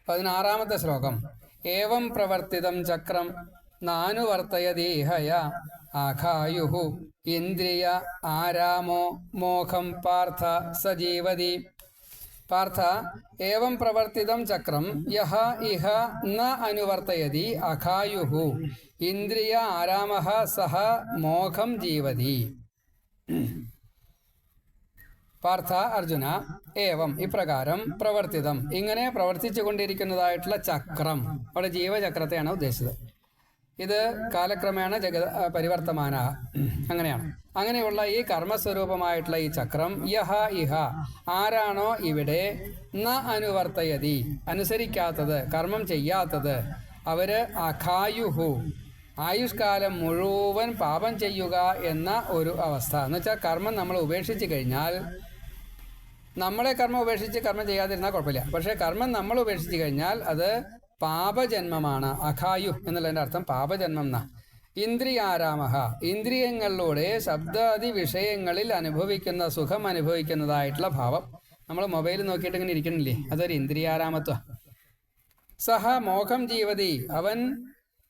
16-ാമത്തെ ശ്ലോകം. ഏവം പ്രവർത്തിതം ചക്രം നാനുവർത്തയതീഹയ ആഘായുഹു ഇന്ദ്രിയ ആരാമോ മോഹം പാർത്ഥ സജീവതി. പാർത്ഥ, ഏവം പ്രവർത്തിതം ചക്രം യഹ ഇഹ ന അനുവർത്തയതി അഘായുഹു ഇന്ദ്രിയ ആരാമഃ സഹ മോഹം ജീവതി. പാർത്ഥ, അർജുന, ഏവം ഇപ്രകാരം പ്രവർത്തിതം ഇങ്ങനെ പ്രവർത്തിച്ചു കൊണ്ടിരിക്കുന്നതായിട്ടുള്ള ചക്രം, അവിടെ ജീവചക്രത്തെയാണ് ഉദ്ദേശിച്ചത്. ഇത് കാലക്രമേണ പരിവർത്തമാന, അങ്ങനെയാണ്. അങ്ങനെയുള്ള ഈ കർമ്മസ്വരൂപമായിട്ടുള്ള ഈ ചക്രം യഹ ഇഹ, ആരാണോ ഇവിടെ ന അനുവർത്തയതി അനുസരിക്കാത്തത്, കർമ്മം ചെയ്യാത്തത്, അവര് അഘായുഹു ആയുഷ്കാലം മുഴുവൻ പാപം ചെയ്യുക എന്ന ഒരു അവസ്ഥ. എന്ന് വെച്ചാൽ കർമ്മം നമ്മൾ ഉപേക്ഷിച്ച് കഴിഞ്ഞാൽ, നമ്മളെ കർമ്മം ഉപേക്ഷിച്ച് കർമ്മം ചെയ്യാതിരുന്നാൽ കുഴപ്പമില്ല. പക്ഷേ കർമ്മം നമ്മൾ ഉപേക്ഷിച്ച് കഴിഞ്ഞാൽ അത് പാപജന്മമാണ്. അഘായു എന്നുള്ളതിൻ്റെ അർത്ഥം പാപജന്മം എന്നാ. ഇന്ദ്രിയാരാമഹ, ഇന്ദ്രിയങ്ങളിലൂടെ ശബ്ദാദി വിഷയങ്ങളിൽ അനുഭവിക്കുന്ന സുഖം അനുഭവിക്കുന്നതായിട്ടുള്ള ഭാവം. നമ്മൾ മൊബൈൽ നോക്കിയിട്ട് ഇങ്ങനെ ഇരിക്കണില്ലേ, അതൊരു ഇന്ദ്രിയാരാമത്വ. സഹ മോഹം ജീവതി, അവൻ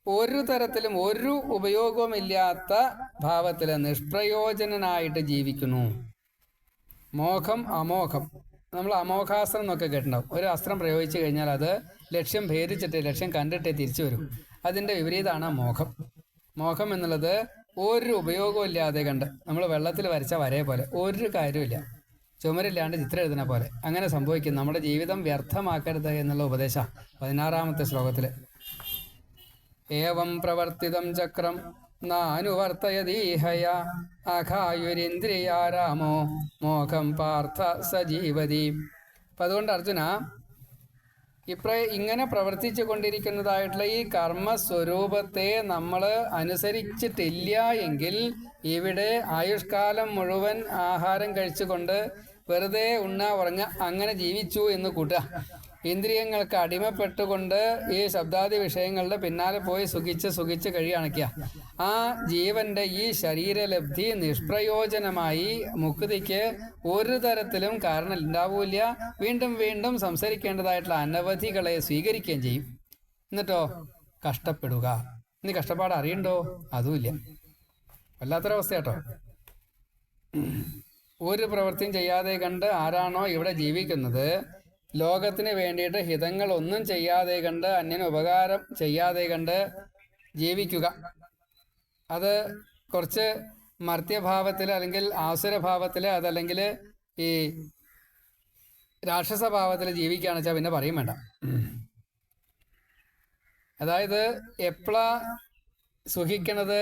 ഒരു തരത്തിലും ഒരു ഉപയോഗവുമില്ലാത്ത ഭാവത്തിൽ നിഷ്പ്രയോജനനായിട്ട് ജീവിക്കുന്നു. മോഹം അമോഘം, നമ്മൾ അമോഘാസ്ത്രം എന്നൊക്കെ കേട്ടിട്ടുണ്ടാവും. ഒരു അസ്ത്രം പ്രയോഗിച്ചു കഴിഞ്ഞാൽ അത് ലക്ഷ്യം ഭേദിച്ചിട്ട് ലക്ഷ്യം കണ്ടിട്ടേ തിരിച്ചു വരും. അതിൻ്റെ വിപരീതമാണ് മോഹം. മോഹം എന്നുള്ളത് ഒരു ഉപയോഗവും ഇല്ലാതെ കണ്ട്, നമ്മൾ വെള്ളത്തിൽ വരച്ച വരയെ പോലെ, ഒരു കാര്യമില്ല, ചുമരില്ലാണ്ട് ചിത്രം എഴുതുന്ന പോലെ അങ്ങനെ സംഭവിക്കും. നമ്മുടെ ജീവിതം വ്യർത്ഥമാക്കരുത് എന്നുള്ള ഉപദേശം 16-ാമത്തെ ശ്ലോകത്തിൽ. ഏവം പ്രവർത്തിതം ചക്രം നാനുവർത്തയതീഹയ അഘായുരിന്ദ്രിയാരാമോ മോഹം പാർത്ഥ സജീവതി. അപ്പം അതുകൊണ്ട് അർജുന, ഇങ്ങനെ പ്രവർത്തിച്ചു കൊണ്ടിരിക്കുന്നതായിട്ടുള്ള ഈ കർമ്മസ്വരൂപത്തെ നമ്മൾ അനുസരിച്ചിട്ടില്ല എങ്കിൽ ഇവിടെ ആയുഷ്കാലം മുഴുവൻ ആഹാരം കഴിച്ചുകൊണ്ട് വെറുതെ ഉറങ്ങ അങ്ങനെ ജീവിച്ചു എന്ന് കൂട്ടുക. ഇന്ദ്രിയങ്ങൾക്ക് അടിമപ്പെട്ടുകൊണ്ട് ഈ ശബ്ദാദി വിഷയങ്ങളുടെ പിന്നാലെ പോയി സുഖിച്ച് കഴിയണയ്ക്കുക. ആ ജീവന്റെ ഈ ശരീരലബ്ധി നിഷ്പ്രയോജനമായി മുക്തിക്ക് ഒരു തരത്തിലും കാരണം ഉണ്ടാവില്ല. വീണ്ടും വീണ്ടും സംസരിക്കേണ്ടതായിട്ടുള്ള അനവധികളെ സ്വീകരിക്കുകയും ചെയ്യും. എന്നിട്ടോ കഷ്ടപ്പെടുക. ഇനി കഷ്ടപ്പാട് അറിയണ്ടോ? അതുമില്ല. വല്ലാത്തൊരവസ്ഥ കേട്ടോ. ഒരു പ്രവൃത്തിയും ചെയ്യാതെ കണ്ട് ആരാണോ ഇവിടെ ജീവിക്കുന്നത്, ലോകത്തിന് വേണ്ടിയിട്ട് ഹിതങ്ങളൊന്നും ചെയ്യാതെ കണ്ട്, അന്യന് ഉപകാരം ചെയ്യാതെ കണ്ട് ജീവിക്കുക, അത് കുറച്ച് മർത്യഭാവത്തിൽ അല്ലെങ്കിൽ ആസുരഭാവത്തിൽ, അതല്ലെങ്കിൽ ഈ രാക്ഷസഭാവത്തിൽ ജീവിക്കുകയാണെന്ന് വെച്ചാൽ പിന്നെ പറയും വേണ്ട. അതായത് എപ്പോഴാ സുഖിക്കണത്,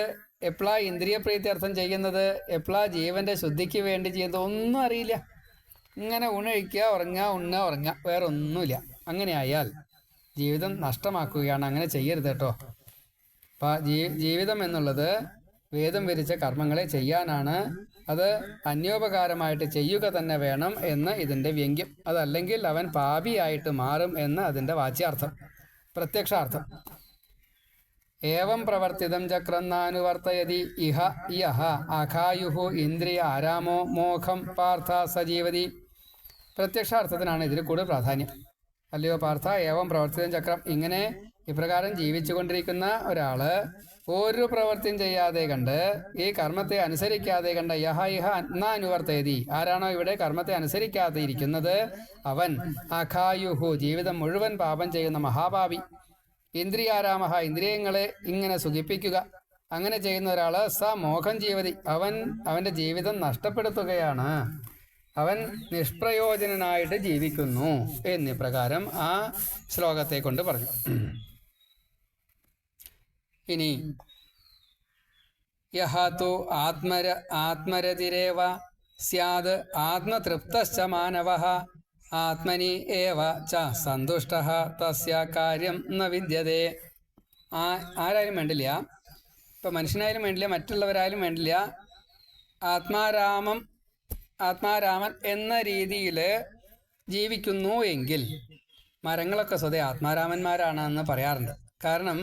എപ്പോഴാ ഇന്ദ്രിയപ്രീത്യർത്ഥം ചെയ്യുന്നത്, എപ്പോഴാ ജീവന്റെ ശുദ്ധിക്ക് വേണ്ടി ചെയ്യുന്നത് ഒന്നും അറിയില്ല. ഇങ്ങനെ ഉണഴിക്കുക, ഉറങ്ങുക, വേറെ ഒന്നുമില്ല. അങ്ങനെ ആയാൽ ജീവിതം നഷ്ടമാക്കുകയാണ്. അങ്ങനെ ചെയ്യരുത് കേട്ടോ. അപ്പം ജീവിതം എന്നുള്ളത് വേദം വിരിച്ച കർമ്മങ്ങളെ ചെയ്യാനാണ്. അത് അന്യോപകാരമായിട്ട് ചെയ്യുക തന്നെ വേണം എന്ന് ഇതിൻ്റെ വ്യംഗ്യം. അതല്ലെങ്കിൽ അവൻ പാപിയായിട്ട് മാറും എന്ന് അതിൻ്റെ വാച്യാർത്ഥം, പ്രത്യക്ഷാർത്ഥം. ഏവം പ്രവർത്തിതം ചക്രം നാനുവർത്തയതി ഇഹ യഹ അഘായുഹു ഇന്ദ്രിയ ആരാമോ മോഹം പാർത്ഥ സജീവതി. പ്രത്യക്ഷാർത്ഥത്തിനാണ് ഇതിൽ കൂടുതൽ പ്രാധാന്യം. അല്ലയോ പാർത്ഥ, ഏവം പ്രവർത്തിതം ചക്രം, ഇങ്ങനെ ഇപ്രകാരം ജീവിച്ചു കൊണ്ടിരിക്കുന്ന ഒരാള് ഒരു പ്രവൃത്തിയും ചെയ്യാതെ കണ്ട്, ഈ കർമ്മത്തെ അനുസരിക്കാതെ കണ്ട്, യഹ ഇഹ ന അനുവർത്തയതി, ആരാണോ ഇവിടെ കർമ്മത്തെ അനുസരിക്കാതെ ഇരിക്കുന്നത്, അവൻ അഘായുഹു ജീവിതം മുഴുവൻ പാപം ചെയ്യുന്ന മഹാപാപി. ഇന്ദ്രിയാരാമഹ, ഇന്ദ്രിയങ്ങളെ ഇങ്ങനെ സുഖിപ്പിക്കുക, അങ്ങനെ ചെയ്യുന്ന ഒരാള് സ മോഹം ജീവതി, അവന്റെ ജീവിതം നഷ്ടപ്പെടുത്തുകയാണ്, അവൻ നിഷ്പ്രയോജനനായിട്ട് ജീവിക്കുന്നു എന്നിപ്രകാരം ആ ശ്ലോകത്തെ കൊണ്ട് പറഞ്ഞു. ഇനി യഹാതു ആത്മരതിരേവ സ്യാദ് ആത്മതൃപ്തശ്ച മാനവഃ ആത്മനി ഏവ ച സന്തുഷ്ടഃ തസ്യ കാര്യം ന വിദ്യതേ. ആരായാലും വേണ്ടില്ല, ഇപ്പം മനുഷ്യനായാലും വേണ്ടില്ല, മറ്റുള്ളവരായാലും വേണ്ടില്ല, ആത്മാരാമൻ എന്ന രീതിയിൽ ജീവിക്കുന്നു എങ്കിൽ, മരങ്ങളൊക്കെ സ്വതേ ആത്മാരാമന്മാരാണെന്ന് പറയാറുണ്ട്. കാരണം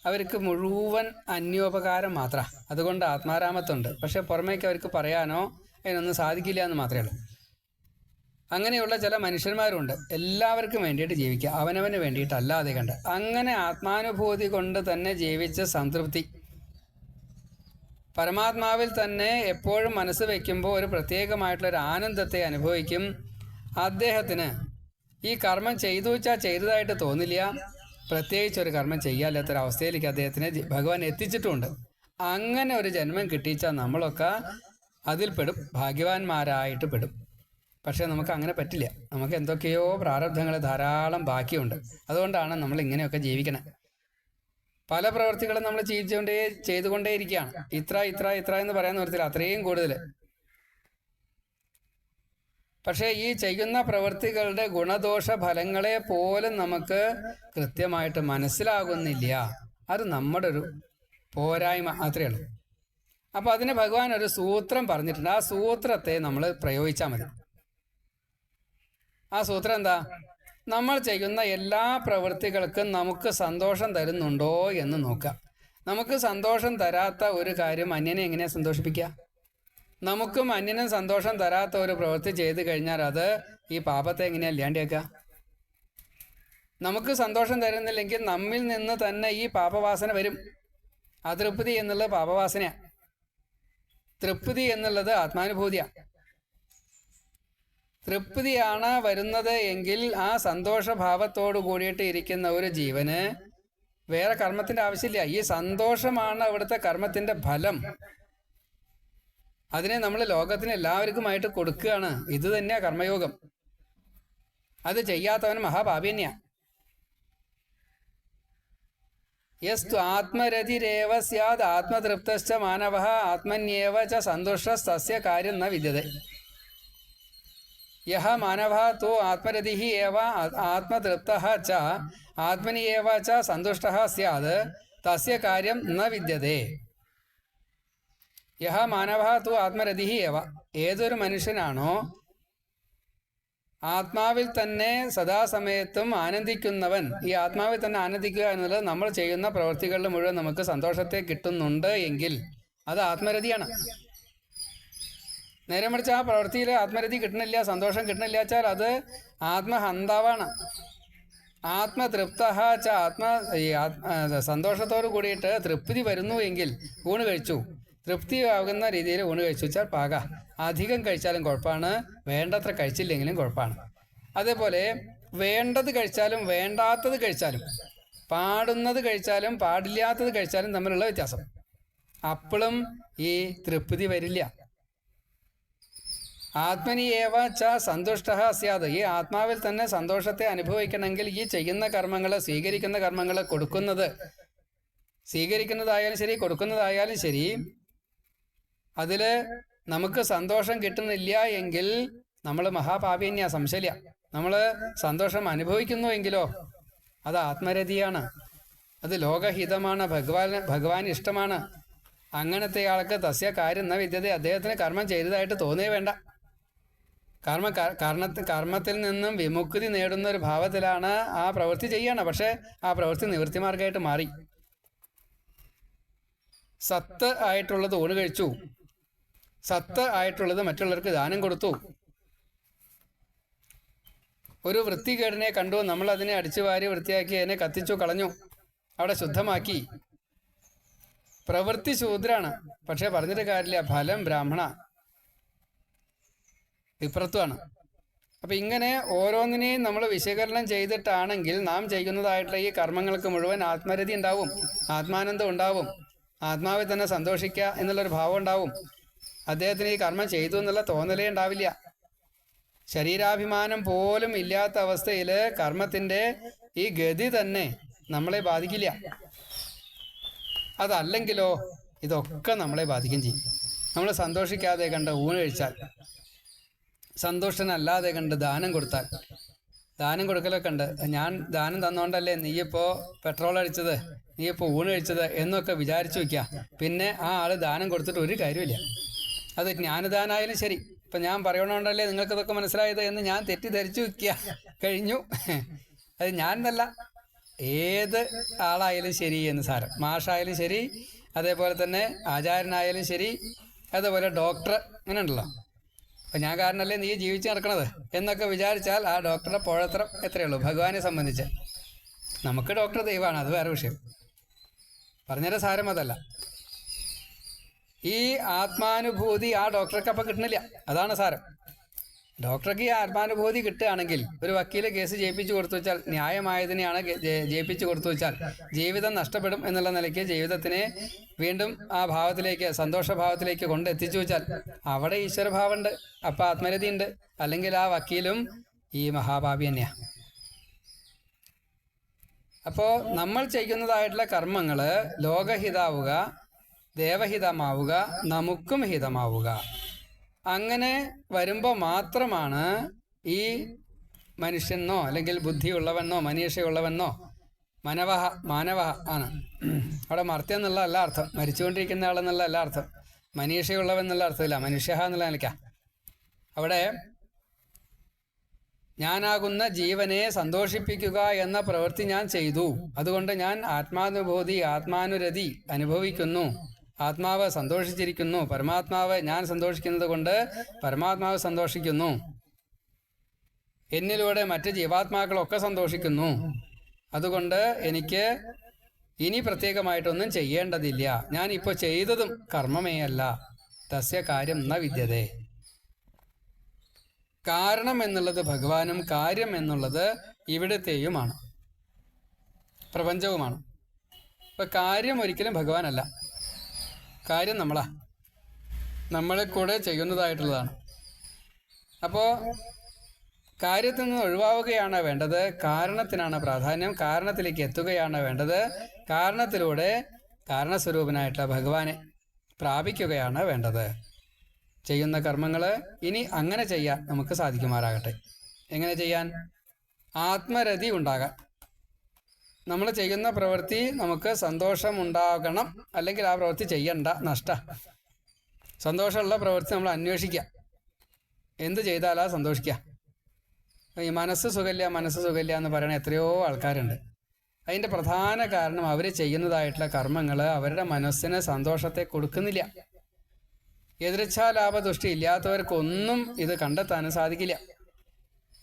അവർക്ക് മുഴുവൻ അന്യോപകാരം മാത്രമാണ്, അതുകൊണ്ട് ആത്മാരാമത്തുണ്ട്. പക്ഷെ പുറമേക്ക് അവർക്ക് പറയാനോ അതിനൊന്നും സാധിക്കില്ല എന്ന് മാത്രമേ ഉള്ളൂ. അങ്ങനെയുള്ള ചില മനുഷ്യന്മാരുണ്ട്. എല്ലാവർക്കും വേണ്ടിയിട്ട് ജീവിക്കുക, അവനവന് വേണ്ടിയിട്ടല്ലാതെ കണ്ട്. അങ്ങനെ ആത്മാനുഭൂതി കൊണ്ട് തന്നെ ജീവിച്ച് സംതൃപ്തി, പരമാത്മാവിൽ തന്നെ എപ്പോഴും മനസ്സ് വയ്ക്കുമ്പോൾ ഒരു പ്രത്യേകമായിട്ടുള്ളൊരു ആനന്ദത്തെ അനുഭവിക്കും. അദ്ദേഹത്തിന് ഈ കർമ്മം ചെയ്തു വെച്ചാൽ ചെയ്തതായിട്ട് തോന്നില്ല. പ്രത്യേകിച്ച് ഒരു കർമ്മം ചെയ്യാല്ലാത്തൊരവസ്ഥയിലേക്ക് അദ്ദേഹത്തിനെ ഭഗവാൻ എത്തിച്ചിട്ടുമുണ്ട്. അങ്ങനെ ഒരു ജന്മം കിട്ടിച്ചാൽ നമ്മളൊക്കെ അതിൽ പെടും, ഭാഗ്യവാന്മാരായിട്ട് പെടും. പക്ഷേ നമുക്ക് അങ്ങനെ പറ്റില്ല. നമുക്ക് എന്തൊക്കെയോ പ്രാരബ്ധങ്ങൾ ധാരാളം ബാക്കിയുണ്ട്. അതുകൊണ്ടാണ് നമ്മൾ ഇങ്ങനെയൊക്കെ ജീവിക്കണം. പല പ്രവൃത്തികളും നമ്മൾ ചെയ്തുകൊണ്ടേയിരിക്കുകയാണ്. ഇത്ര എന്ന് പറയാൻ നിർത്തില്ല, അത്രയും കൂടുതൽ. പക്ഷേ ഈ ചെയ്യുന്ന പ്രവൃത്തികളുടെ ഗുണദോഷ ഫലങ്ങളെ പോലും നമുക്ക് കൃത്യമായിട്ട് മനസ്സിലാകുന്നില്ല. അത് നമ്മുടെ ഒരു പോരായ്മ അത്രയേ ഉള്ളൂ. അപ്പോൾ അതിന് ഭഗവാൻ ഒരു സൂത്രം പറഞ്ഞിട്ടുണ്ട്. ആ സൂത്രത്തെ നമ്മൾ പ്രയോഗിച്ചാൽ മതി. ആ സൂത്രം എന്താ? നമ്മൾ ചെയ്യുന്ന എല്ലാ പ്രവൃത്തികൾക്കും നമുക്ക് സന്തോഷം തരുന്നുണ്ടോ എന്ന് നോക്കുക. നമുക്ക് സന്തോഷം തരാത്ത ഒരു കാര്യം അന്യനെ എങ്ങനെയാണ് സന്തോഷിപ്പിക്കുക? നമുക്കും അന്യനും സന്തോഷം തരാത്ത ഒരു പ്രവൃത്തി ചെയ്തു കഴിഞ്ഞാൽ അത് ഈ പാപത്തെ എങ്ങനെയാണ് ഇല്ലാണ്ടിയാക്കുക? നമുക്ക് സന്തോഷം തരുന്നില്ലെങ്കിൽ നമ്മിൽ നിന്ന് തന്നെ ഈ പാപവാസന വരും. അതൃപ്തി എന്നുള്ളത് പാപവാസനയാണ്. തൃപ്തി എന്നുള്ളത് ആത്മാനുഭൂതിയാണ്. തൃപ്തിയാണ് വരുന്നത് എങ്കിൽ ആ സന്തോഷഭാവത്തോടു കൂടിയിട്ട് ഇരിക്കുന്ന ഒരു ജീവന് വേറെ കർമ്മത്തിൻ്റെ ആവശ്യമില്ല. ഈ സന്തോഷമാണ് അവിടുത്തെ കർമ്മത്തിൻ്റെ ഫലം. അതിനെ നമ്മൾ ലോകത്തിന് എല്ലാവർക്കുമായിട്ട് കൊടുക്കുകയാണ്. ഇത് തന്നെയാണ് കർമ്മയോഗം. അത് ചെയ്യാത്തവൻ മഹാപാപി തന്നെയാണ്. യസ്തു ആത്മരതിരേവ സ്യാദ് ആത്മതൃപ്തശ്ച മാനവഃ ആത്മന്യേവ ച സന്തുഷ്ടസ്തസ്യ കാര്യം ന വിദ്യതേ. യഹ മാനവഃ തു ആത്മരതിഃ ഏവ ആത്മതൃപ്തഃ ച ആത്മനി ഏവ ച സന്തുഷ്ടഃ സ്യാദ് തസ്യ കാര്യം ന വിദ്യതേ. യഹ മാനവഃ തു ആത്മരതിഃ ഏവ, ഏതൊരു മനുഷ്യനാണോ ആത്മാവിൽ തന്നെ സദാസമയത്തും ആനന്ദിക്കുന്നവൻ, ഈ ആത്മാവിൽ തന്നെ ആനന്ദിക്കുക എന്നുള്ളത് നമ്മൾ ചെയ്യുന്ന പ്രവൃത്തികളിൽ മുഴുവൻ നമുക്ക് സന്തോഷത്തെ കിട്ടുന്നുണ്ട് എങ്കിൽ അത് ആത്മരതിയാണ്. നേരെ മറിച്ച് ആ പ്രവൃത്തിയിൽ ആത്മരതി കിട്ടണില്ല, സന്തോഷം കിട്ടണില്ല വെച്ചാൽ അത് ആത്മഹന്താവാണ്. ആത്മതൃപ്ത സന്തോഷത്തോട് കൂടിയിട്ട് തൃപ്തി വരുന്നു എങ്കിൽ ഊണ് കഴിച്ചു, തൃപ്തിയാകുന്ന രീതിയിൽ ഊണ് കഴിച്ചു വെച്ചാൽ പാക. അധികം കഴിച്ചാലും കുഴപ്പമാണ്, വേണ്ടത്ര കഴിച്ചില്ലെങ്കിലും കുഴപ്പമാണ്. അതേപോലെ വേണ്ടത് കഴിച്ചാലും വേണ്ടാത്തത് കഴിച്ചാലും, പാടുന്നത് കഴിച്ചാലും പാടില്ലാത്തത് കഴിച്ചാലും തമ്മിലുള്ള വ്യത്യാസം. അപ്പോഴും ഈ തൃപ്തി വരില്ല. ആത്മനി ഏവ ച സന്തുഷ്ട സ്യാദ്, ഈ ആത്മാവിൽ തന്നെ സന്തോഷത്തെ അനുഭവിക്കണമെങ്കിൽ ഈ ചെയ്യുന്ന കർമ്മങ്ങൾ, സ്വീകരിക്കുന്ന കർമ്മങ്ങൾ, സ്വീകരിക്കുന്നതായാലും ശരി കൊടുക്കുന്നതായാലും ശരി, അതിൽ നമുക്ക് സന്തോഷം കിട്ടുന്നില്ല എങ്കിൽ നമ്മൾ മഹാപാപിന്യ സംശയ. നമ്മൾ സന്തോഷം അനുഭവിക്കുന്നു എങ്കിലോ അത് ആത്മരതിയാണ്, അത് ലോകഹിതമാണ്, ഭഗവാൻ ഇഷ്ടമാണ്. അങ്ങനത്തെ ആൾക്ക് തസ്യ കാര്യം ന വിദ്യതേ, അദ്ദേഹത്തിന് കർമ്മം ചെയ്തതായിട്ട് തോന്നേ വേണ്ട. കർമ്മത്തിൽ നിന്നും വിമുക്തി നേടുന്ന ഒരു ഭാവത്തിലാണ് ആ പ്രവൃത്തി ചെയ്യണം. പക്ഷേ ആ പ്രവൃത്തി നിവൃത്തിമാർഗമായിട്ട് മാറി. സത്ത് ആയിട്ടുള്ളത് ഊണ് കഴിച്ചു, സത്ത് ആയിട്ടുള്ളത് മറ്റുള്ളവർക്ക് ദാനം കൊടുത്തു. ഒരു വൃത്തികേടിനെ കണ്ടു, നമ്മൾ അതിനെ അടിച്ചു വാരി വൃത്തിയാക്കി അതിനെ കത്തിച്ചു കളഞ്ഞു, അവിടെ ശുദ്ധമാക്കി. പ്രവൃത്തി ശൂദ്രാണ്, പക്ഷെ പറഞ്ഞിട്ട് കാര്യമില്ല, ഫലം ബ്രാഹ്മണ, വിപ്രത്വമാണ്. അപ്പം ഇങ്ങനെ ഓരോന്നിനെയും നമ്മൾ വിശകലനം ചെയ്തിട്ടാണെങ്കിൽ നാം ചെയ്യുന്നതായിട്ടുള്ള ഈ കർമ്മങ്ങൾക്ക് മുഴുവൻ ആത്മരതി ഉണ്ടാവും, ആത്മാനന്ദം ഉണ്ടാവും, ആത്മാവിൽ തന്നെ സന്തോഷിക്കുക എന്നുള്ളൊരു ഭാവം ഉണ്ടാവും. അദ്ദേഹത്തിന് ഈ കർമ്മം ചെയ്തു എന്നുള്ള തോന്നലേ ഉണ്ടാവില്ല. ശരീരാഭിമാനം പോലും ഇല്ലാത്ത അവസ്ഥയിൽ കർമ്മത്തിൻ്റെ ഈ ഗതി തന്നെ നമ്മളെ ബാധിക്കില്ല. അതല്ലെങ്കിലോ ഇതൊക്കെ നമ്മളെ ബാധിക്കും ചെയ്യും. നമ്മൾ സന്തോഷിക്കാതെ കണ്ട് ഊണ് കഴിച്ചാൽ, സന്തുഷ്ടനല്ലാതെ കണ്ട് ദാനം കൊടുത്താൽ, ദാനം കൊടുക്കലൊക്കെ ഉണ്ട്, ഞാൻ ദാനം തന്നോണ്ടല്ലേ നീയിപ്പോൾ പെട്രോൾ അടിച്ചത്, നീയിപ്പോൾ ഊണ് കഴിച്ചത് എന്നൊക്കെ വിചാരിച്ചു വയ്ക്കുക. പിന്നെ ആ ആൾ ദാനം കൊടുത്തിട്ട് ഒരു കാര്യമില്ല. അത് ജ്ഞാനദാനായാലും ശരി, ഇപ്പം ഞാൻ പറയണോണ്ടല്ലേ നിങ്ങൾക്കിതൊക്കെ മനസ്സിലായത് എന്ന് ഞാൻ തെറ്റിദ്ധരിച്ചു വയ്ക്കുക, കഴിഞ്ഞു. അത് ഞാൻ എന്നല്ല, ഏത് ആളായാലും ശരി എന്ന് സാരം. മാഷായാലും ശരി, അതേപോലെ തന്നെ ആചാര്യനായാലും ശരി, അതേപോലെ ഡോക്ടർ, അങ്ങനെ ഉണ്ടല്ലോ. അപ്പം ഞാൻ കാരണമല്ലേ നീ ജീവിച്ച് നടക്കണത് എന്നൊക്കെ വിചാരിച്ചാൽ ആ ഡോക്ടറുടെ പോഴത്രം എത്രയേ ഉള്ളൂ ഭഗവാനെ സംബന്ധിച്ച്. നമുക്ക് ഡോക്ടർ ദൈവമാണ്, അത് വേറെ വിഷയം. പറഞ്ഞതിൻ്റെ സാരം അതല്ല. ഈ ആത്മാനുഭൂതി ആ ഡോക്ടർക്ക് അപ്പം കിട്ടണില്ല, അതാണ് സാരം. ഡോക്ടർക്ക് ഈ ആത്മാനുഭൂതി കിട്ടുകയാണെങ്കിൽ ഒരു വക്കീൽ കേസ് ജയിപ്പിച്ചു കൊടുത്തു വെച്ചാൽ, ന്യായമായതിനെയാണ് ജയിപ്പിച്ചു കൊടുത്തു വെച്ചാൽ ജീവിതം നഷ്ടപ്പെടും എന്നുള്ള നിലയ്ക്ക് ജീവിതത്തിനെ വീണ്ടും ആ ഭാവത്തിലേക്ക്, സന്തോഷഭാവത്തിലേക്ക് കൊണ്ടെത്തിച്ചു വെച്ചാൽ അവിടെ ഈശ്വരഭാവമുണ്ട്, അപ്പം ആത്മരതി ഉണ്ട്. അല്ലെങ്കിൽ ആ വക്കീലും ഈ മഹാഭാവി തന്നെയാണ്. അപ്പോൾ നമ്മൾ ചെയ്യുന്നതായിട്ടുള്ള കർമ്മങ്ങൾ ലോകഹിതാവുക, ദേവഹിതമാവുക, നമുക്കും ഹിതമാവുക. അങ്ങനെ വരുമ്പോൾ മാത്രമാണ് ഈ മനുഷ്യനോ അല്ലെങ്കിൽ ബുദ്ധിയുള്ളവനോ മനീഷയുള്ളവനോ മാനവ ആണ്. അവിടെ മർത്യം എന്നുള്ള അല്ല അർത്ഥം, മരിച്ചുകൊണ്ടിരിക്കുന്ന ആളെന്നുള്ള അല്ല അർത്ഥം, മനീഷയുള്ളവൻ എന്നുള്ള അർത്ഥമില്ല, മനുഷ്യ എന്നുള്ള നിലയ്ക്കാണ്. അവിടെ ഞാനാകുന്ന ജീവനെ സന്തോഷിപ്പിക്കുക എന്ന പ്രവൃത്തി ഞാൻ ചെയ്തു, അതുകൊണ്ട് ഞാൻ ആത്മാനുഭൂതി, ആത്മാനുരതി അനുഭവിക്കുന്നു. ആത്മാവ് സന്തോഷിച്ചിരിക്കുന്നു, പരമാത്മാവ് ഞാൻ സന്തോഷിക്കുന്നത് കൊണ്ട് പരമാത്മാവ് സന്തോഷിക്കുന്നു, എന്നിലൂടെ മറ്റ് ജീവാത്മാക്കളൊക്കെ സന്തോഷിക്കുന്നു. അതുകൊണ്ട് എനിക്ക് ഇനി പ്രത്യേകമായിട്ടൊന്നും ചെയ്യേണ്ടതില്ല. ഞാൻ ഇപ്പോൾ ചെയ്തതും കർമ്മമേ അല്ല. തസ്യ കാര്യം ന വിദ്യതേ. കാരണം എന്നുള്ളത് ഭഗവാനും കാര്യം എന്നുള്ളത് ഇവിടത്തെയുമാണ്, പ്രപഞ്ചവുമാണ്. ഇപ്പം കാര്യം ഒരിക്കലും ഭഗവാനല്ല, കാര്യം നമ്മളെ കൂടെ ചെയ്യുന്നതായിട്ടുള്ളതാണ്. അപ്പോൾ കാര്യത്തിൽ നിന്ന് ഒഴിവാവുകയാണ് വേണ്ടത്, കാരണത്തിനാണ് പ്രാധാന്യം, കാരണത്തിലേക്ക് എത്തുകയാണ് വേണ്ടത്. കാരണത്തിലൂടെ കാരണസ്വരൂപനായിട്ടുള്ള ഭഗവാനെ പ്രാപിക്കുകയാണ് വേണ്ടത്. ചെയ്യുന്ന കർമ്മങ്ങൾ ഇനി അങ്ങനെ ചെയ്യാൻ നമുക്ക് സാധിക്കുമാറാകട്ടെ. എങ്ങനെ ചെയ്യാൻ? ആത്മരതി ഉണ്ടാകാൻ. നമ്മൾ ചെയ്യുന്ന പ്രവൃത്തി നമുക്ക് സന്തോഷമുണ്ടാകണം, അല്ലെങ്കിൽ ആ പ്രവൃത്തി ചെയ്യണ്ട, നഷ്ട. സന്തോഷമുള്ള പ്രവൃത്തി നമ്മൾ അന്വേഷിക്കുക, എന്ത് ചെയ്താലാ സന്തോഷിക്കുക. ഈ മനസ്സ് സുഖമില്ല എന്ന് പറയുന്ന എത്രയോ ആൾക്കാരുണ്ട്. അതിൻ്റെ പ്രധാന കാരണം അവർ ചെയ്യുന്നതായിട്ടുള്ള കർമ്മങ്ങൾ അവരുടെ മനസ്സിന് സന്തോഷത്തെ കൊടുക്കുന്നില്ല. എതിർച്ഛാലാഭദൃഷ്ടി ഇല്ലാത്തവർക്കൊന്നും ഇത് കണ്ടെത്താനും സാധിക്കില്ല.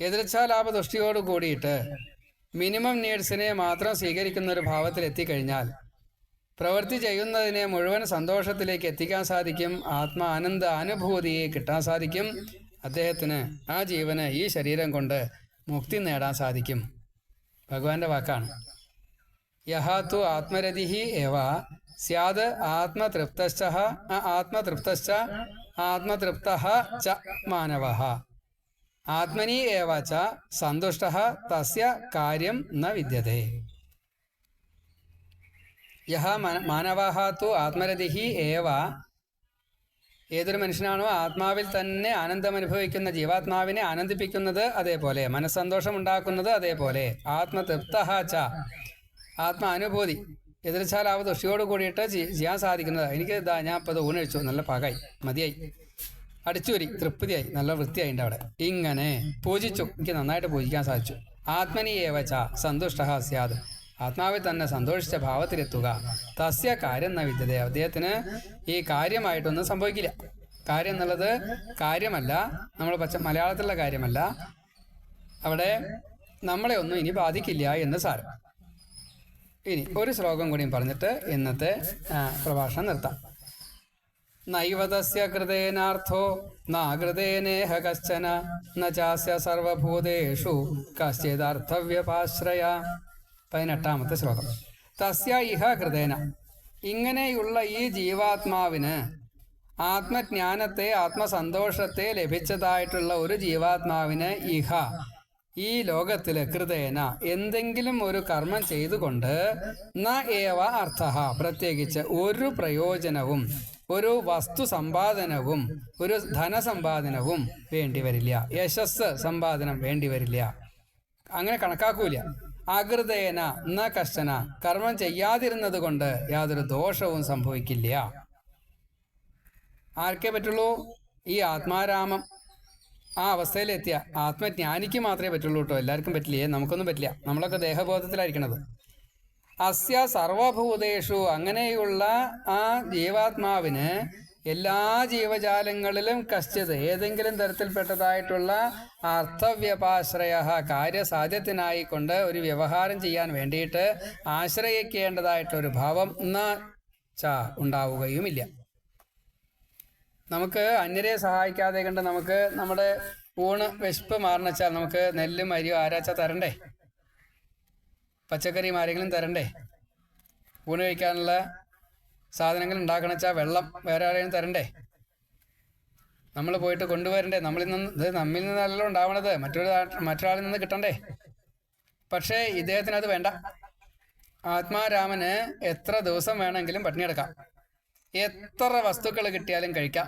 എതിർച്ഛാലാഭദൃഷ്ടിയോട് കൂടിയിട്ട് മിനിമം നീഡ്സിനെ മാത്രം സ്വീകരിക്കുന്ന ഒരു ഭാവത്തിൽ എത്തിക്കഴിഞ്ഞാൽ പ്രവൃത്തി ചെയ്യുന്നതിനെ മുഴുവൻ സന്തോഷത്തിലേക്ക് എത്തിക്കാൻ സാധിക്കും, ആത്മാനന്ദ അനുഭൂതിയെ കിട്ടാൻ സാധിക്കും. അദ്ദേഹത്തിന്, ആ ജീവന് ഈ ശരീരം കൊണ്ട് മുക്തി നേടാൻ സാധിക്കും. ഭഗവാന്റെ വാക്കാണ്. യഹാതു ആത്മരതിഹി ഏവ സ്യാത് ആത്മതൃപ്തഃ ച മാനവഃ ആത്മനി ഏവ ച സന്തുഷ്ടഃ തസ്യ കാര്യം ന വിദ്യതേ. യഹ മാനവഃ തു ആത്മരതിഹി ഏവ, ഏതൊരു മനുഷ്യനാണോ ആത്മാവിൽ തന്നെ ആനന്ദം അനുഭവിക്കുന്ന ജീവാത്മാവിനെ ആനന്ദിപ്പിക്കുന്നത്, അതേപോലെ മനസ്സന്തോഷം ഉണ്ടാക്കുന്നത്, അതേപോലെ ആത്മതൃപ്തഃ ച, ആത്മാനുഭൂതി, എതിർച്ചാലാവ് ദൃഷ്ടിയോട് കൂടിയിട്ട് ചെയ്യാൻ സാധിക്കുന്നത്. എനിക്ക് ഞാൻ ഇപ്പോൾ ഊണഴിച്ചു, നല്ല പാകായി, മതിയായി, അടിച്ചുവരി, തൃപ്തിയായി, നല്ല വൃത്തിയായിട്ടുണ്ട് അവിടെ. ഇങ്ങനെ പൂജിച്ചു, എനിക്ക് നന്നായിട്ട് പൂജിക്കാൻ സാധിച്ചു. ആത്മനി ഏവച്ച സന്തുഷ്ടഃ സ്യാത്, ആത്മാവിൽ തന്നെ സന്തോഷിച്ച ഭാവത്തിലെത്തുക. തസ്യ കാര്യം ന വിദ്യതേ, അദ്ദേഹത്തിന് ഈ കാര്യമായിട്ടൊന്നും സംഭവിക്കില്ല. കാര്യം എന്നുള്ളത് കാര്യമല്ല, നമ്മൾ മലയാളത്തിലുള്ള കാര്യമല്ല, അവിടെ നമ്മളെ ഒന്നും ഇനി ബാധിക്കില്ല എന്ന് സാരം. ഇനി ഒരു ശ്ലോകം കൂടിയും പറഞ്ഞിട്ട് ഇന്നത്തെ പ്രഭാഷണം നിർത്താം. നൈവതസ്യ കൃതേനാർത്ഥോ നാകൃതേനേഹ കശ്ചന ന ചാസ്യ സർവഭൂതേഷു കശ്ചിദർത്ഥവ്യപാശ്രയ. 18ാമത്തെ ശ്ലോകം. തസ്യ ഇഹ കൃതേന, ഇങ്ങനെയുള്ള ഈ ജീവാത്മാവിന് ആത്മജ്ഞാനത്തെ, ആത്മസന്തോഷത്തെ ലഭിച്ചതായിട്ടുള്ള ഒരു ജീവാത്മാവിന് ഇഹ, ഈ ലോകത്തിൽ കൃതേന, എന്തെങ്കിലും ഒരു കർമ്മം ചെയ്തുകൊണ്ട് ന ഏവ അർത്ഥഃ, പ്രത്യേകിച്ച് ഒരു പ്രയോജനവും, ഒരു വസ്തു സമ്പാദനവും, ഒരു ധനസമ്പാദനവും വേണ്ടിവരില്ല, യശസ് സമ്പാദനം വേണ്ടിവരില്ല, അങ്ങനെ കണക്കാക്കൂല. അകൃതേന ന കശ്ചന, കർമ്മം ചെയ്യാതിരുന്നത് കൊണ്ട് യാതൊരു ദോഷവും സംഭവിക്കില്ല. ആർക്കേ പറ്റുള്ളൂ? ഈ ആത്മാരാമം ആ അവസ്ഥയിലെത്തിയ ആത്മജ്ഞാനിക്ക് മാത്രമേ പറ്റുള്ളൂ കേട്ടോ, എല്ലാവർക്കും പറ്റില്ലേ, നമുക്കൊന്നും പറ്റില്ല, നമ്മളൊക്കെ ദേഹബോധത്തിലായിരിക്കണത്. അസ്യ സർവഭൂതേഷു, അങ്ങനെയുള്ള ആ ജീവാത്മാവിന് എല്ലാ ജീവജാലങ്ങളിലും കശ്ചിത് ഏതെങ്കിലും തരത്തിൽപ്പെട്ടതായിട്ടുള്ള അർത്ഥവ്യപാശ്രയ കാര്യസാധ്യത്തിനായിക്കൊണ്ട് ഒരു വ്യവഹാരം ചെയ്യാൻ വേണ്ടിയിട്ട് ആശ്രയിക്കേണ്ടതായിട്ടൊരു ഭാവം ഉണ്ടാവുകയുമില്ല. നമുക്ക് അന്യരെ സഹായിക്കാതെ കണ്ട് നമുക്ക് നമ്മുടെ ഊണ് വിശപ്പ് മാറണച്ചാൽ നമുക്ക് നെല്ലും അരിയോ ആരാച്ചാൽ തരണ്ടേ? പച്ചക്കറിയും ആരെങ്കിലും തരണ്ടേ? ഊണ് കഴിക്കാനുള്ള സാധനങ്ങൾ ഉണ്ടാക്കണച്ചാൽ വെള്ളം വേറെ ആരെങ്കിലും തരണ്ടേ? നമ്മൾ പോയിട്ട് കൊണ്ടുവരണ്ടേ? നമ്മളിൽ നിന്നല്ലോ ഉണ്ടാവണത്, മറ്റൊരാളിൽ നിന്ന് കിട്ടണ്ടേ? പക്ഷേ ഇദ്ദേഹത്തിന് അത് വേണ്ട. ആത്മാരാമന് എത്ര ദിവസം വേണമെങ്കിലും പട്ടിണിയെടുക്കാം, എത്ര വസ്തുക്കൾ കിട്ടിയാലും കഴിക്കാം.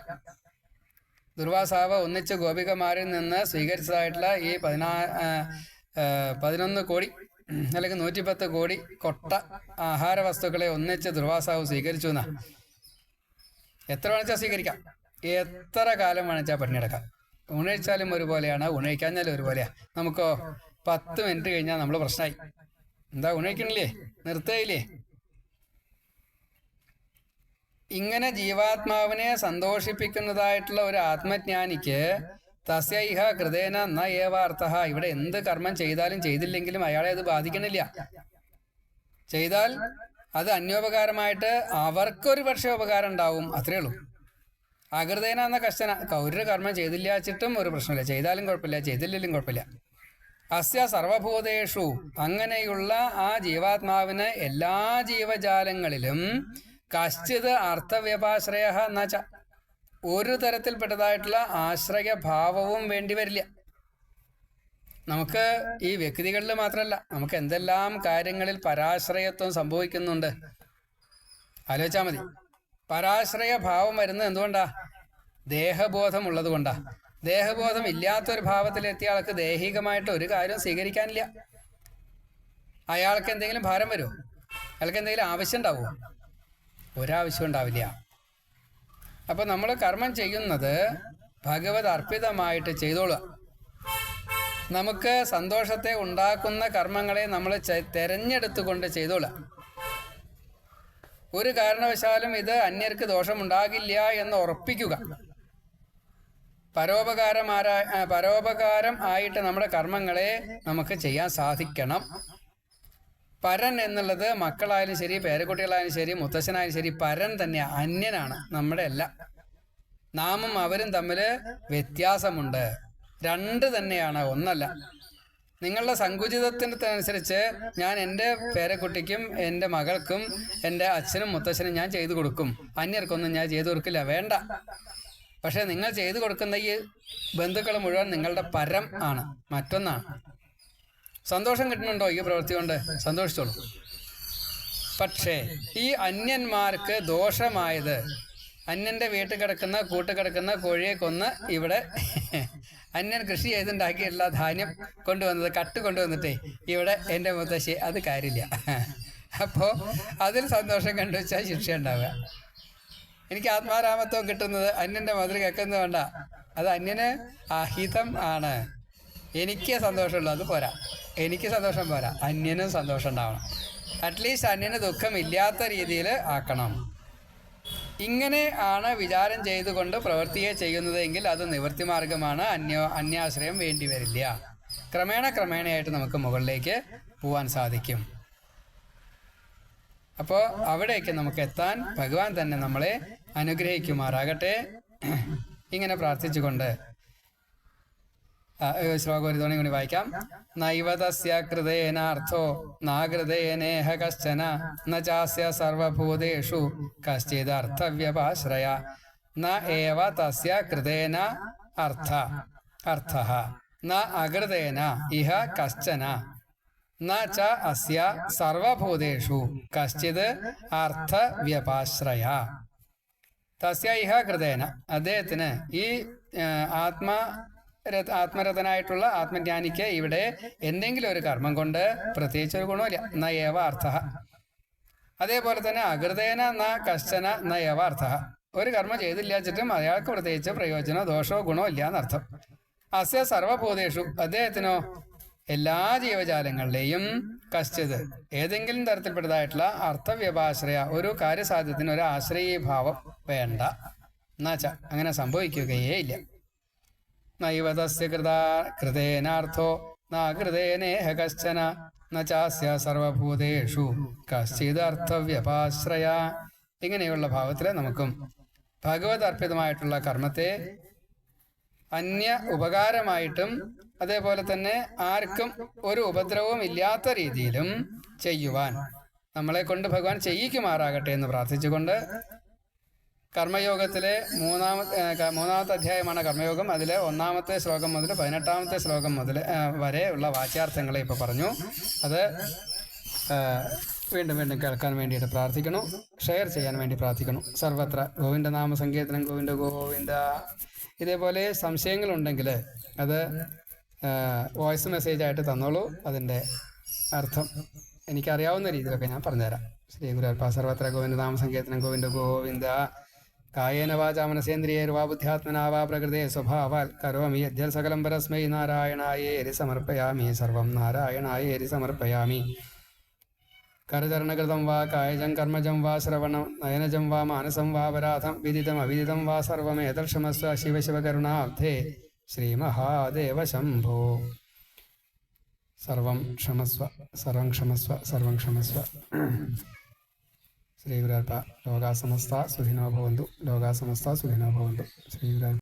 ദുർവാസാവ് ഒന്നിച്ച് ഗോപികമാരിൽ നിന്ന് സ്വീകരിച്ചതായിട്ടുള്ള ഈ 11 കോടി അല്ലെങ്കിൽ 110 കോടി കൊട്ട ആഹാര വസ്തുക്കളെ ഒന്നിച്ച് ദുർവാസാവ് സ്വീകരിച്ചു എന്നാ. എത്ര വേണിച്ചാൽ സ്വീകരിക്കാം, എത്ര കാലം വേണിച്ചാൽ പട്ടിണിയെടുക്കാം. ഉണഴിച്ചാലും ഒരുപോലെയാണ്, ഉണഴിക്കാഞ്ഞാലും ഒരുപോലെയാ. നമുക്കോ 10 മിനിറ്റ് കഴിഞ്ഞാൽ നമ്മൾ പ്രശ്നമായി. എന്താ ഉണഴിക്കണില്ലേ, നിർത്തുകയില്ലേ? ഇങ്ങനെ ജീവാത്മാവിനെ സന്തോഷിപ്പിക്കുന്നതായിട്ടുള്ള ഒരു ആത്മജ്ഞാനിക്ക് തസ്യൈഹ കൃതേന ന ഏവാർത്ഥ, ഇവിടെ എന്ത് കർമ്മം ചെയ്താലും ചെയ്തില്ലെങ്കിലും അയാളെ അത് ബാധിക്കണില്ല. ചെയ്താൽ അത് അന്യോപകാരമായിട്ട് അവർക്കൊരു പക്ഷേ ഉപകാരം ഉണ്ടാവും, അത്രയേ ഉള്ളൂ. അകൃതേന എന്ന കഷ്ടന, ഒരു കർമ്മം ചെയ്തില്ല വെച്ചിട്ടും ഒരു പ്രശ്നമില്ല, ചെയ്താലും കുഴപ്പമില്ല, ചെയ്തില്ലെങ്കിലും കുഴപ്പമില്ല. അസ്യ സർവഭൂതേഷു, അങ്ങനെയുള്ള ആ ജീവാത്മാവിന് എല്ലാ ജീവജാലങ്ങളിലും കശ്ചിത് അർത്ഥവ്യപാശ്രയ എന്നുവെച്ചാൽ ഒരു തരത്തിൽപ്പെട്ടതായിട്ടുള്ള ആശ്രയഭാവവും വേണ്ടി വരില്ല. നമുക്ക് ഈ വ്യക്തികളിൽ മാത്രമല്ല, നമുക്ക് എന്തെല്ലാം കാര്യങ്ങളിൽ പരാശ്രയത്വം സംഭവിക്കുന്നുണ്ട്, ആലോചിച്ചാൽ മതി. പരാശ്രയ ഭാവം വരുന്നത് എന്തുകൊണ്ടാ? ദേഹബോധം ഉള്ളത് കൊണ്ടാ. ദേഹബോധം ഇല്ലാത്തൊരു ഭാവത്തിലെത്തിയ ആൾക്ക് ദൈഹികമായിട്ട് ഒരു കാര്യം സ്വീകരിക്കാനില്ല. അയാൾക്ക് എന്തെങ്കിലും ഭാരം വരുമോ? അയാൾക്ക് എന്തെങ്കിലും ആവശ്യം ഉണ്ടാവുമോ? ഒരാവശ്യം ഉണ്ടാവില്ല. അപ്പം നമ്മൾ കർമ്മം ചെയ്യുന്നത് ഭഗവത് അർപ്പിതമായിട്ട് ചെയ്തോളുക. നമുക്ക് സന്തോഷത്തെ ഉണ്ടാക്കുന്ന കർമ്മങ്ങളെ നമ്മൾ തെരഞ്ഞെടുത്തുകൊണ്ട് ചെയ്തോളുക. ഒരു കാരണവശാലും ഇത് അന്യർക്ക് ദോഷമുണ്ടാകില്ല എന്ന് ഉറപ്പിക്കുക. പരോപകാരം ആയിട്ട് നമ്മുടെ കർമ്മങ്ങളെ നമുക്ക് ചെയ്യാൻ സാധിക്കണം. പരൻ എന്നുള്ളത് മക്കളായാലും ശരി, പേരക്കുട്ടികളായാലും ശരി, മുത്തശ്ശനായാലും ശരി, പരൻ തന്നെയാണ്, അന്യനാണ്, നമ്മുടെ അല്ല. നാമും അവരും തമ്മിൽ വ്യത്യാസമുണ്ട്, രണ്ട് തന്നെയാണ്, ഒന്നല്ല. നിങ്ങളുടെ സങ്കുചിതത്തിനനുസരിച്ച് ഞാൻ എൻ്റെ പേരക്കുട്ടിക്കും എൻ്റെ മകൾക്കും എൻ്റെ അച്ഛനും മുത്തശ്ശനും ഞാൻ ചെയ്തു കൊടുക്കും, അന്യർക്കൊന്നും ഞാൻ ചെയ്തു കൊടുക്കില്ല, വേണ്ട. പക്ഷെ നിങ്ങൾ ചെയ്തു കൊടുക്കുന്ന ഈ ബന്ധുക്കൾ മുഴുവൻ നിങ്ങളുടെ പരം ആണ്, മറ്റൊന്നാണ്. സന്തോഷം കിട്ടുന്നുണ്ടോ ഈ പ്രവൃത്തി കൊണ്ട്? സന്തോഷിച്ചോളൂ. പക്ഷേ ഈ അന്യന്മാർക്ക് ദോഷമായത്, അന്യൻ്റെ വീട്ടിൽ കിടക്കുന്ന കൂട്ടുകിടക്കുന്ന കോഴിയെ കൊന്ന് ഇവിടെ അന്യൻ കൃഷി ചെയ്തുണ്ടാക്കിയിട്ടുള്ള ധാന്യം കൊണ്ടുവന്നത്, കട്ട് കൊണ്ടുവന്നിട്ടേ ഇവിടെ എൻ്റെ മുത്തശ്ശി, അത് കാര്യമില്ല. അപ്പോൾ അതിൽ സന്തോഷം കണ്ടുവച്ചാൽ ശിക്ഷ ഉണ്ടാവുക. എനിക്ക് ആത്മാരാമത്വം കിട്ടുന്നത് അന്യൻ്റെ മധുര കേൾക്കുന്നത് വേണ്ട, അത് അന്യന് അഹിതം ആണ്. എനിക്ക് സന്തോഷമുള്ളൂ, അത് പോരാ. എനിക്ക് സന്തോഷം പോരാ, അന്യനും സന്തോഷം ഉണ്ടാവണം. അറ്റ്ലീസ്റ്റ് അന്യന് ദുഃഖമില്ലാത്ത രീതിയിൽ ആക്കണം. ഇങ്ങനെ ആണ് വിചാരം ചെയ്തുകൊണ്ട് പ്രവൃത്തിയെ ചെയ്യുന്നതെങ്കിൽ അത് നിവൃത്തി മാർഗമാണ്. അന്യാശ്രയം വേണ്ടി വരില്ല. ക്രമേണയായിട്ട് നമുക്ക് മുകളിലേക്ക് പോവാൻ സാധിക്കും. അപ്പോൾ അവിടേക്ക് നമുക്ക് എത്താൻ ഭഗവാൻ തന്നെ നമ്മളെ അനുഗ്രഹിക്കുമാറാകട്ടെ. ഇങ്ങനെ പ്രാർത്ഥിച്ചുകൊണ്ട് ശ്ലോകം ഒരു തോണി കൂടി വായിക്കാം. നൈവതസ്യ കൃതേനാർത്ഥോ നാകൃതേനേഹ കശ്ചന ന ചാസ്യ സർവഭൂതേഷു കശ്ചിദർത്ഥവ്യപാശ്രയ ന ഏവ തസ്യ കൃതേന അർത്ഥഃ ന അകൃതേന ഇഹ കശ്ചന ന ച അസ്യ സർവഭൂതേഷു കശ്ചിത് അർത്ഥവ്യപാശ്രയ. തസ്യ ഇഹ കൃതേന, അദ്ദേഹത്തിന് ഈ ആത്മരഥനായിട്ടുള്ള ആത്മജ്ഞാനിക്ക് ഇവിടെ എന്തെങ്കിലും ഒരു കർമ്മം കൊണ്ട് പ്രത്യേകിച്ച് ഒരു ഗുണമില്ല. ന ഏവ അർത്ഥ. അതേപോലെ തന്നെ അകൃതേന ന കശ്ചന ന ഏവ അർത്ഥ. ഒരു കർമ്മം ചെയ്തില്ല വെച്ചിട്ടും അയാൾക്ക് പ്രത്യേകിച്ച് പ്രയോജനമോ ദോഷമോ ഗുണമോ ഇല്ല എന്നർത്ഥം. അസ്യ സർവഭൂതേഷു, അദ്ദേഹത്തിനോ എല്ലാ ജീവജാലങ്ങളിലെയും കശ്ചിത് ഏതെങ്കിലും തരത്തിൽപ്പെട്ടതായിട്ടുള്ള അർത്ഥവ്യപാശ്രയ, ഒരു കാര്യസാധ്യത്തിന് ഒരു ആശ്രയീഭാവം വേണ്ട. എന്നുവെച്ചാ അങ്ങനെ സംഭവിക്കുകയേ ഇല്ല. നൈവ തസ്യ കൃതേനാർത്ഥോ നാകൃതേനേഹ കശ്ചന ന ചാസ്യ സർവഭൂതേഷു കശ്ചിദർത്ഥവ്യപാശ്രയ. ഇങ്ങനെയുള്ള ഭാവത്തിൽ നമുക്കും ഭഗവത് അർപ്പിതമായിട്ടുള്ള കർമ്മത്തെ അന്യ ഉപകാരമായിട്ടും അതേപോലെ തന്നെ ആർക്കും ഒരു ഉപദ്രവവും ഇല്ലാത്ത രീതിയിലും ചെയ്യുവാൻ നമ്മളെ കൊണ്ട് ഭഗവാൻ ചെയ്യിക്കുമാറാകട്ടെ എന്ന് പ്രാർത്ഥിച്ചുകൊണ്ട് കർമ്മയോഗത്തിലെ മൂന്നാമത്തെ അധ്യായമാണ് കർമ്മയോഗം. അതിൽ 1-ാമത്തെ ശ്ലോകം മുതൽ 18-ാമത്തെ ശ്ലോകം മുതൽ വരെ ഉള്ള വാച്യാർത്ഥങ്ങളെ ഇപ്പോൾ പറഞ്ഞു. അത് വീണ്ടും വീണ്ടും കേൾക്കാൻ വേണ്ടിയിട്ട് പ്രാർത്ഥിക്കണം, ഷെയർ ചെയ്യാൻ വേണ്ടി പ്രാർത്ഥിക്കണം. സർവത്ര ഗോവിന്ദ നാമ സങ്കീർത്തനം, ഗോവിന്ദ ഗോവിന്ദ. ഇതേപോലെ സംശയങ്ങളുണ്ടെങ്കിൽ അത് വോയിസ് മെസ്സേജായിട്ട് തന്നോളൂ. അതിൻ്റെ അർത്ഥം എനിക്കറിയാവുന്ന രീതിയിലൊക്കെ ഞാൻ പറഞ്ഞുതരാം. ശ്രീ ഗുരുവായൂരപ്പ. സർവത്ര ഗോവിന്ദ നാമ സങ്കീർത്തനം, ഗോവിന്ദ ഗോവിന്ദ. കായേന വാചാ മനസേന്ദ്രിയേർവാ ബുദ്ധ്യാത്മനാ വാ പ്രകൃതേ സ്വഭാവാൽ കരോമി യദ്യൽ സകലം പരസ്മൈ നാരായണായേരി സമർപ്പയാമി. സർവം നാരായണായേരി സമർപ്പയാമി. കരചരണകൃതം വാ കായജം കർമ്മജം വാ ശ്രവണം നയനജം വാ മാനസം വാ പരാധം വിദിതം അവിദിതം വാ സർവമേതക്ഷമസ്വ ശിവ ശിവകരുണാബ്ധേ ശ്രീ മഹാദേവ ശംഭോ. സർവം ക്ഷമസ്വ, സർവം ക്ഷമസ്വ, സർവം ക്ഷമസ്വ. ശ്രീ ഗുരുവായൂരപ്പ. ലോകാ സമസ്ത സുഖിനോ ഭവന്തു, ലോകാ സമസ്ത സുഖിനോ ഭവന്തു. ശ്രീ ഗുരുവായൂരപ്പ.